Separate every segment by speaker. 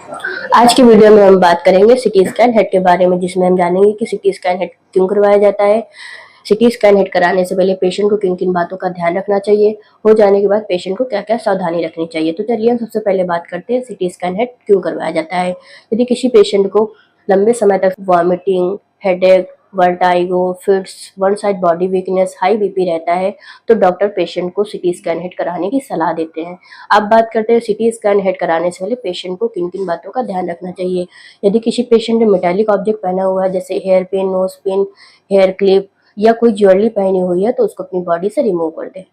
Speaker 1: आज की वीडियो में हम बात करेंगे सिटी स्कैन हेड के बारे में, जिसमें हम जानेंगे कि सिटी स्कैन हेड क्यों करवाया जाता है, सिटी स्कैन हेड कराने से पहले पेशेंट को किन किन बातों का ध्यान रखना चाहिए, हो जाने के बाद पेशेंट को क्या क्या सावधानी रखनी चाहिए। तो चलिए हम सबसे पहले बात करते हैं सिटी स्कैन हेड क्यों करवाया जाता है। यदि किसी पेशेंट को लंबे समय तक vomiting, headache, vertigo, fits, one side body weakness, high BP रहता है तो डॉक्टर पेशेंट को सिटी स्कैन हेड कराने की सलाह देते हैं। अब बात करते हैं सिटी स्कैन हेड कराने से पहले पेशेंट को किन किन बातों का ध्यान रखना चाहिए। यदि किसी पेशेंट ने मेटालिक ऑब्जेक्ट पहना हुआ है, जैसे hair pin, nose pin, hair clip या कोई ज्वेलरी पहनी हुई है, तो उसको अपनी बॉडी से रिमूव कर दे।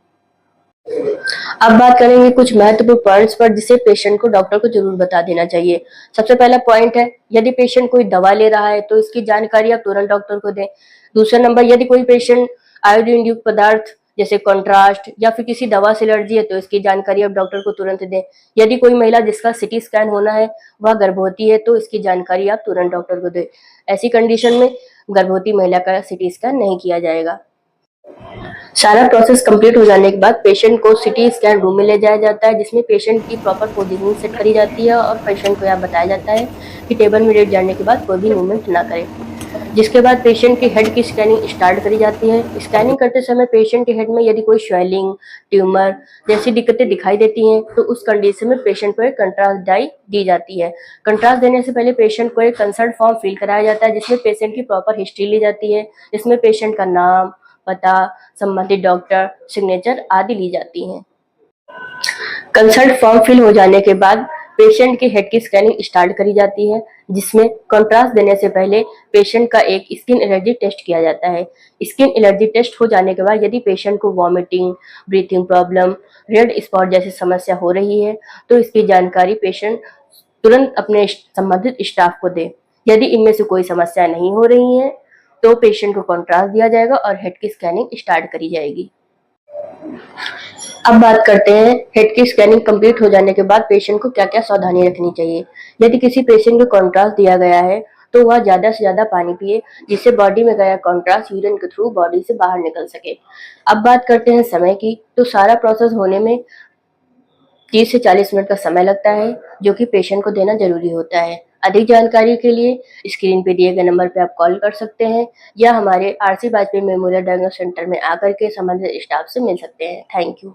Speaker 1: अब बात करेंगे कुछ महत्वपूर्ण पॉइंट्स पर, जिसे पेशेंट को डॉक्टर को जरूर बता देना चाहिए। सबसे पहला पॉइंट है, यदि पेशेंट कोई दवा ले रहा है तो इसकी जानकारी आप तुरंत डॉक्टर को दें। दूसरा नंबर, यदि कोई पेशेंट आयोडीन युक्त पदार्थ जैसे कॉन्ट्रास्ट या फिर किसी दवा से एलर्जी है तो इसकी जानकारी आप डॉक्टर को तुरंत दें। यदि कोई महिला जिसका सिटी स्कैन होना है वह गर्भवती है तो इसकी जानकारी आप तुरंत डॉक्टर को दें। ऐसी कंडीशन में गर्भवती महिला का सिटी स्कैन नहीं किया जाएगा। सारा प्रोसेस कंप्लीट हो जाने के बाद पेशेंट को सिटी स्कैन रूम में ले जाया जाता है, जिसमें पेशेंट की प्रॉपर पोजीशनिंग सेट करी जाती है और पेशेंट को यह बताया जाता है कि टेबल में लेट जाने के बाद कोई भी मूवमेंट ना करे। जिसके बाद पेशेंट की हेड की स्कैनिंग स्टार्ट करी जाती है। स्कैनिंग करते समय पेशेंट के हेड में यदि कोई स्वेलिंग, ट्यूमर जैसी दिक्कतें दिखाई देती हैं तो उस कंडीशन में पेशेंट को एक कंट्रास्ट डाई दी जाती है। कंट्रास्ट देने से पहले पेशेंट को एक कंसल्ट फॉर्म फिल कराया जाता है, जिसमें पेशेंट की प्रॉपर हिस्ट्री ली जाती है। इसमें पेशेंट का नाम, पता, संबंधित डॉक्टर, सिग्नेचर आदि ली जाती हैं। कंसल्ट फॉर्म फिल हो जाने के बाद पेशेंट की हेड की स्कैनिंग स्टार्ट करी जाती है, जिसमें कंट्रास्ट देने से पहले पेशेंट का एक स्किन एलर्जी टेस्ट किया जाता है। स्किन एलर्जी टेस्ट हो जाने के बाद यदि पेशेंट को vomiting, breathing problem, red spot जैसी समस्या हो रही है तो इसकी जानकारी पेशेंट तुरंत अपने संबंधित स्टाफ को दे। यदि इनमें से कोई समस्या नहीं हो रही है तो पेशेंट को कंट्रास्ट दिया जाएगा और हेड की स्कैनिंग स्टार्ट करी जाएगी। अब बात करते हैं हेड की स्कैनिंग कंप्लीट हो जाने के बाद पेशेंट को क्या क्या सावधानी रखनी चाहिए। यदि किसी पेशेंट को कॉन्ट्रास्ट दिया गया है तो वह ज्यादा से ज्यादा पानी पिए, जिससे बॉडी में गया कॉन्ट्रास्ट यूरिन के थ्रू बॉडी से बाहर निकल सके। अब बात करते हैं समय की, तो सारा प्रोसेस होने में 30 से 40 मिनट का समय लगता है, जो कि पेशेंट को देना जरूरी होता है। अधिक जानकारी के लिए स्क्रीन पे दिए गए नंबर पे आप कॉल कर सकते हैं या हमारे RC Vajpayee memorial diagnose centre में आकर के संबंधित स्टाफ से मिल सकते हैं। Thank you.